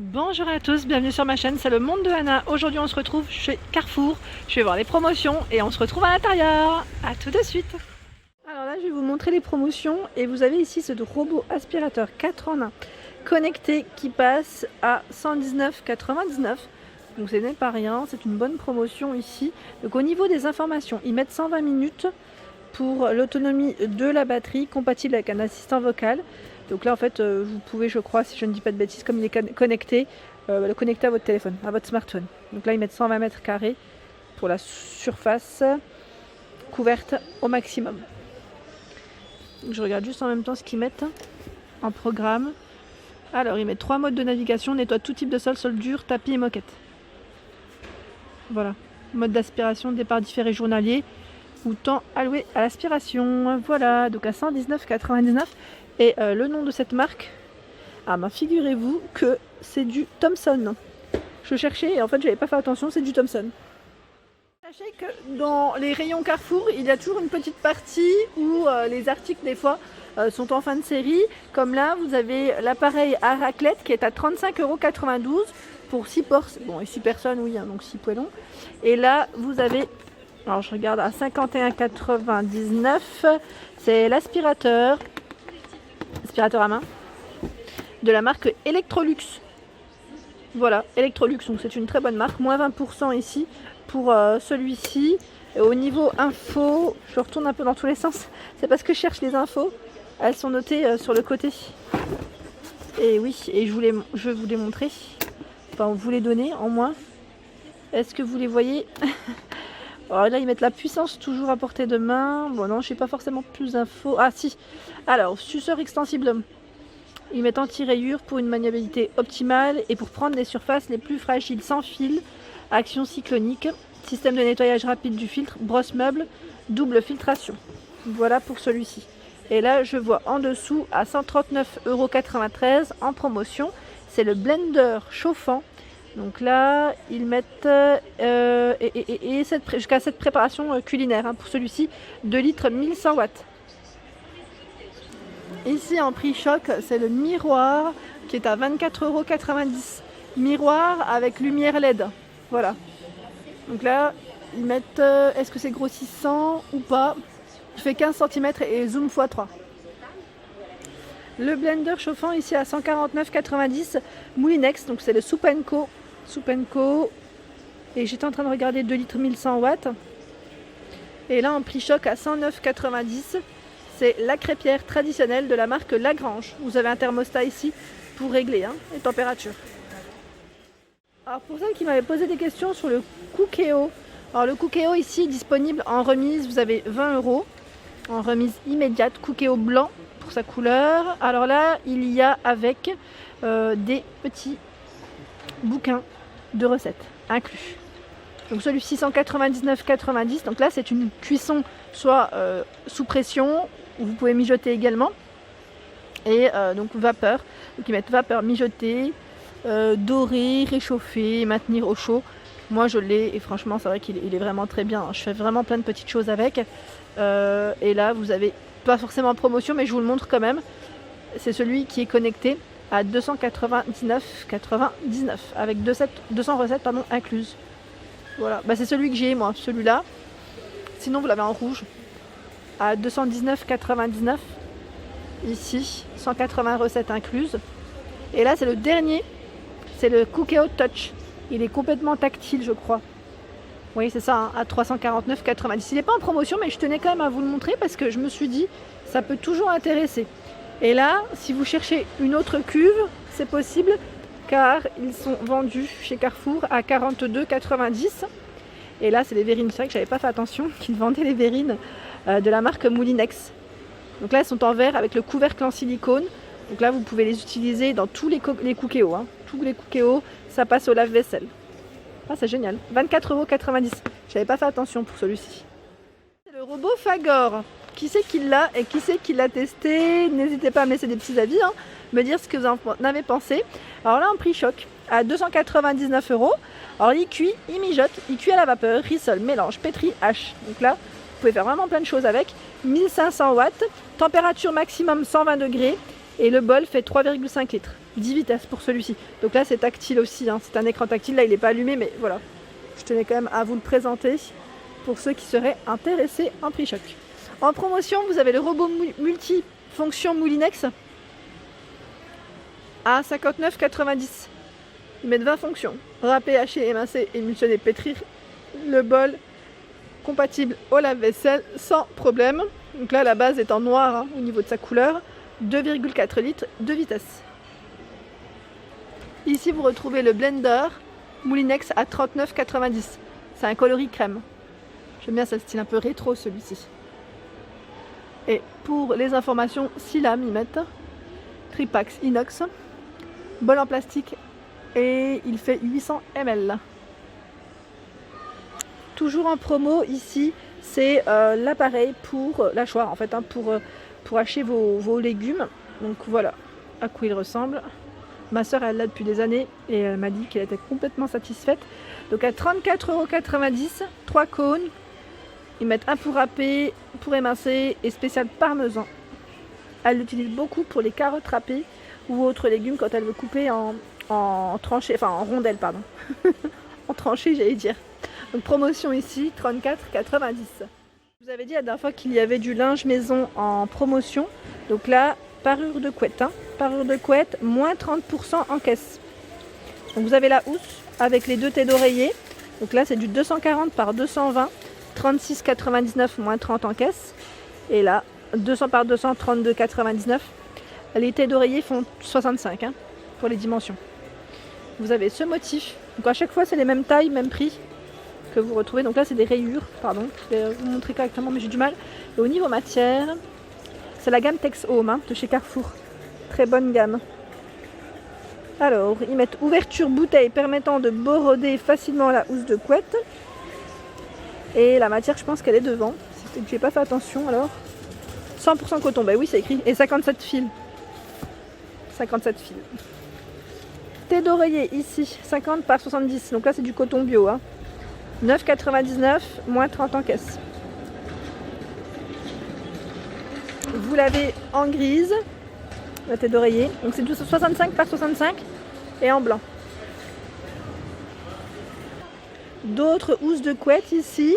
Bonjour à tous, bienvenue sur ma chaîne, c'est le monde de Anna. Aujourd'hui on se retrouve chez Carrefour, je vais voir les promotions et on se retrouve à l'intérieur. A tout de suite. Alors là je vais vous montrer les promotions et vous avez ici ce robot aspirateur 4 en 1 connecté qui passe à 119,99 €. Donc ce n'est pas rien, c'est une bonne promotion ici. Donc au niveau des informations, ils mettent 120 minutes pour l'autonomie de la batterie compatible avec un assistant vocal. Donc là en fait vous pouvez, je crois, si je ne dis pas de bêtises, comme il est connecté, le connecter à votre téléphone, à votre smartphone. Donc là ils mettent 120 mètres carrés pour la surface couverte au maximum. Donc, je regarde juste en même temps ce qu'ils mettent en programme. Alors ils mettent 3 modes de navigation, nettoie tout type de sol dur, tapis et moquette. Voilà, mode d'aspiration, départ différé journalier ou temps alloué à l'aspiration. Voilà, donc à 119,99 €. Et le nom de cette marque, figurez-vous que c'est du Thomson. Je cherchais et en fait j'avais pas fait attention, c'est du Thomson. Sachez que dans les rayons Carrefour, il y a toujours une petite partie où les articles des fois sont en fin de série. Comme là, vous avez l'appareil à raclette qui est à 35,92 € pour 6 personnes, oui, hein, donc 6 poêlons. Et là, vous avez, alors je regarde, à 51,99 €, c'est l'aspirateur à main de la marque Electrolux. Voilà, Electrolux, donc c'est une très bonne marque, moins 20% ici pour celui-ci. Et au niveau info, je retourne un peu dans tous les sens, c'est parce que je cherche les infos, elles sont notées sur le côté. Et oui, et je vais vous les montrer, enfin vous les donner en moins. Est-ce que vous les voyez? Alors là ils mettent la puissance toujours à portée de main. Bon non, je sais pas forcément plus d'infos. Ah si. Alors suceur extensible. Ils mettent anti-rayures pour une maniabilité optimale et pour prendre les surfaces les plus fragiles sans fil. Action cyclonique. Système de nettoyage rapide du filtre. Brosse meuble. Double filtration. Voilà pour celui-ci. Et là je vois en dessous à 139,93 € en promotion. C'est le blender chauffant. Donc là, ils mettent jusqu'à cette préparation culinaire, hein, pour celui-ci, 2 litres 1100 watts. Ici en prix choc, c'est le miroir qui est à 24,90 €. Miroir avec lumière LED. Voilà. Donc là, ils mettent, est-ce que c'est grossissant ou pas? Il fait 15 cm et zoom x3. Le blender chauffant ici à 149,90 € Moulinex, donc c'est le Soup & Co. Et j'étais en train de regarder 2 litres 1100 watts. Et là en prix choc à 109,90 €, c'est la crêpière traditionnelle de la marque Lagrange. Vous avez un thermostat ici pour régler les températures. Alors pour celles qui m'avaient posé des questions sur le Cookéo. Alors le Cookéo ici disponible en remise, vous avez 20 € en remise immédiate, Cookéo blanc pour sa couleur. Alors là il y a avec des petits bouquins de recettes inclus. Donc celui-ci 199,90 €. Donc là c'est une cuisson soit sous pression, où vous pouvez mijoter également. Et donc vapeur. Donc ils mettent vapeur mijoter, dorer, réchauffer, maintenir au chaud. Moi je l'ai et franchement c'est vrai qu'il est vraiment très bien. Je fais vraiment plein de petites choses avec. Et là vous avez pas forcément en promotion mais je vous le montre quand même. C'est celui qui est connecté à 299,99 € avec 200 recettes incluses. Voilà, c'est celui que j'ai moi, celui-là. Sinon vous l'avez en rouge à 219,99 € ici, 180 recettes incluses. Et là c'est le dernier, c'est le Cookéo Touch. Il est complètement tactile je crois. Oui c'est ça, à 349,90 €. Il n'est pas en promotion mais je tenais quand même à vous le montrer parce que je me suis dit ça peut toujours intéresser. Et là, si vous cherchez une autre cuve, c'est possible car ils sont vendus chez Carrefour à 42,90 €. Et là, c'est les verrines. C'est vrai que j'avais pas fait attention qu'ils vendaient les verrines de la marque Moulinex. Donc là, elles sont en verre avec le couvercle en silicone. Donc là, vous pouvez les utiliser dans tous les Cookéo. Tous les Cookéo, ça passe au lave-vaisselle. Ah, c'est génial. 24,90 €. J'avais pas fait attention pour celui-ci. C'est le robot Fagor. Qui c'est qui l'a et qui c'est qui l'a testé? N'hésitez pas à me laisser des petits avis, me dire ce que vous en avez pensé. Alors là en prix choc à 299 €. Alors il cuit, il mijote, il cuit à la vapeur, rissole, mélange, pétrit, hache. Donc là vous pouvez faire vraiment plein de choses avec. 1500 watts, température maximum 120 degrés et le bol fait 3,5 litres. 10 vitesses pour celui-ci. Donc là c'est tactile aussi, hein. C'est un écran tactile, là il n'est pas allumé, mais voilà. Je tenais quand même à vous le présenter pour ceux qui seraient intéressés en prix choc. En promotion, vous avez le robot multifonction Moulinex à 59,90. Ils mettent 20 fonctions. Râper, hacher, émincer, émulsionner, pétrir le bol, compatible au lave-vaisselle sans problème. Donc là la base est en noir, hein, au niveau de sa couleur. 2,4 litres de vitesse. Ici vous retrouvez le blender Moulinex à 39,90. C'est un coloris crème. J'aime bien ce style un peu rétro celui-ci. Et pour les informations, 6 lames ils mettent. Tripax inox. Bol en plastique. Et il fait 800 ml. Toujours en promo ici, c'est l'appareil pour l'hachoir en fait, hein, pour hacher vos légumes. Donc voilà à quoi il ressemble. Ma soeur elle l'a depuis des années et elle m'a dit qu'elle était complètement satisfaite. Donc à 34,90 €, 3 cônes. Ils mettent un pour râper, pour émincer et spécial parmesan. Elle l'utilise beaucoup pour les carottes râpées ou autres légumes quand elle veut couper en tranchées, enfin en rondelles pardon. En tranchées j'allais dire. Donc promotion ici, 34,90 €. Je vous avais dit la dernière fois qu'il y avait du linge maison en promotion. Donc là, parure de couette. Hein. Parure de couette, moins 30% en caisse. Donc vous avez la housse avec les 2 têtes d'oreiller. Donc là c'est du 240 par 220. 36,99 moins 30 en caisse. Et là, 200 par 200, 32,99. Les têtes d'oreiller font 65 hein, pour les dimensions. Vous avez ce motif. Donc à chaque fois c'est les mêmes tailles, même prix que vous retrouvez. Donc là c'est des rayures, pardon, je vais vous montrer correctement mais j'ai du mal. Et au niveau matière, c'est la gamme Tex Home hein, de chez Carrefour. Très bonne gamme. Alors, ils mettent ouverture bouteille permettant de border facilement la housse de couette. Et la matière, je pense qu'elle est devant. C'est que j'ai pas fait attention alors. 100% coton, bah oui c'est écrit. Et 57 fils. 57 fils. Thé d'oreiller ici, 50 par 70. Donc là c'est du coton bio. Hein. 9,99, moins 30 en caisse. Vous l'avez en grise, la tête d'oreiller. Donc c'est du 65 par 65 et en blanc. D'autres housses de couette ici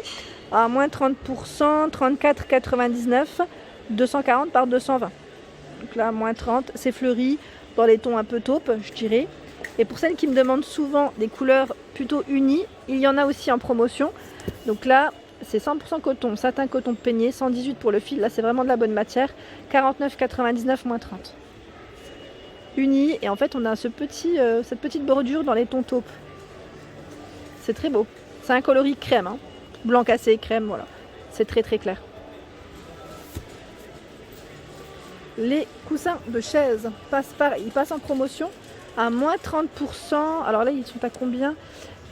à moins 30%, 34,99, 240 par 220. Donc là, moins 30, c'est fleuri dans les tons un peu taupe, je dirais. Et pour celles qui me demandent souvent des couleurs plutôt unies, il y en a aussi en promotion. Donc là, c'est 100% coton, satin coton peigné, 118 pour le fil. Là, c'est vraiment de la bonne matière. 49,99 moins 30. Uni, et en fait, on a cette petite bordure dans les tons taupes. C'est très beau. C'est un coloris crème, hein. Blanc cassé, crème, voilà. C'est très très clair. Les coussins de chaise ils passent en promotion à moins 30%. Alors là, ils sont à combien?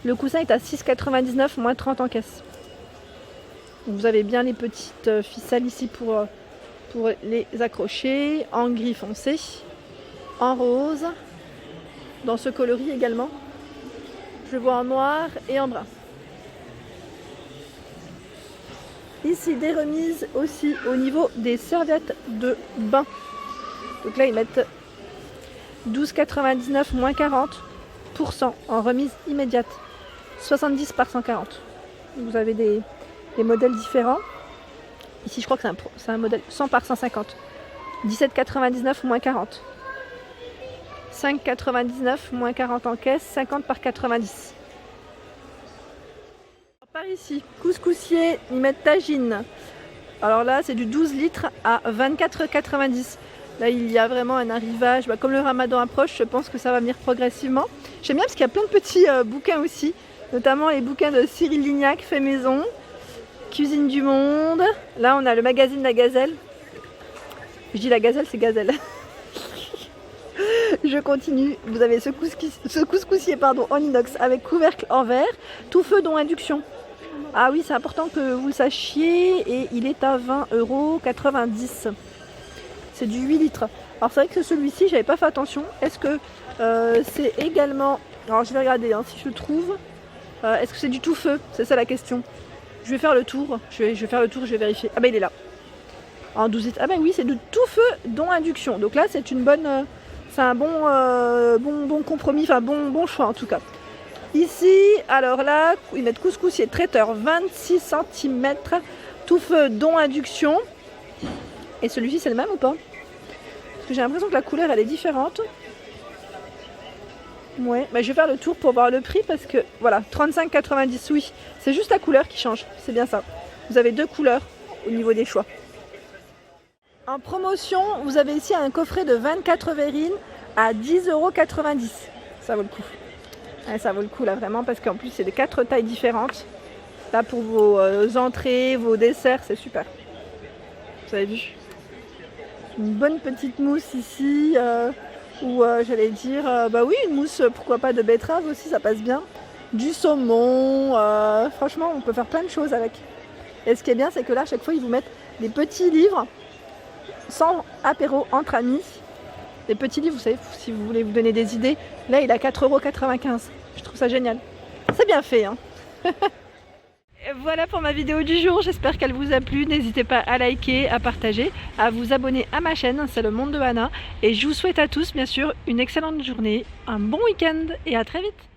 Le coussin est à 6,99, moins 30 en caisse. Vous avez bien les petites ficelles ici pour les accrocher. En gris foncé, en rose, dans ce coloris également. Je vois en noir et en brun. Ici, des remises aussi au niveau des serviettes de bain. Donc là, ils mettent 12,99 moins 40% en remise immédiate. 70 par 140. Vous avez des modèles différents. Ici, je crois que c'est un modèle 100 par 150. 17,99 moins 40. 5,99 moins 40 en caisse. 50 par 90. Par ici, couscoussier, ils mettent tagine. Alors là, c'est du 12 litres à 24,90. Là, il y a vraiment un arrivage. Comme le ramadan approche, je pense que ça va venir progressivement. J'aime bien parce qu'il y a plein de petits bouquins aussi. Notamment les bouquins de Cyril Lignac, Fait Maison, Cuisine du Monde. Là, on a le magazine La Gazelle. Je dis La Gazelle, c'est Gazelle. Je continue. Vous avez ce couscoussier en inox avec couvercle en verre. Tout feu dont induction. Ah oui, c'est important que vous le sachiez. Et il est à 20,90 €. C'est du 8 litres. Alors c'est vrai que celui-ci, j'avais pas fait attention. Est-ce que c'est également... Alors je vais regarder si je le trouve. Est-ce que c'est du tout feu? C'est ça la question. Je vais faire le tour. Je vais faire le tour, je vais vérifier. Ah bah il est là. En 12 litres. Ah bah oui, c'est du tout feu dont induction. Donc là, c'est une bonne C'est un bon compromis, enfin bon choix en tout cas. Ici, alors là, ils mettent couscoussier traiteur 26 cm, tout feu dont induction. Et celui-ci c'est le même ou pas? Parce que j'ai l'impression que la couleur elle est différente. Ouais, bah, je vais faire le tour pour voir le prix parce que voilà, 35,90, oui, c'est juste la couleur qui change, c'est bien ça. Vous avez deux couleurs au niveau des choix. En promotion, vous avez ici un coffret de 24 verrines à 10,90 €. Ça vaut le coup. Ouais, ça vaut le coup là vraiment parce qu'en plus c'est de 4 tailles différentes. Là pour vos entrées, vos desserts, c'est super. Vous avez vu? Une bonne petite mousse ici. Ou j'allais dire, bah oui, une mousse, pourquoi pas de betterave aussi, ça passe bien. Du saumon, franchement, on peut faire plein de choses avec. Et ce qui est bien, c'est que là, à chaque fois, ils vous mettent des petits livres, sans apéro entre amis. Des petits livres, vous savez, si vous voulez vous donner des idées. Là, il a 4,95 €. Je trouve ça génial. C'est bien fait, hein. Voilà pour ma vidéo du jour, j'espère qu'elle vous a plu. N'hésitez pas à liker, à partager, à vous abonner à ma chaîne, c'est le monde de Hannah. Et je vous souhaite à tous bien sûr une excellente journée, un bon week-end et à très vite.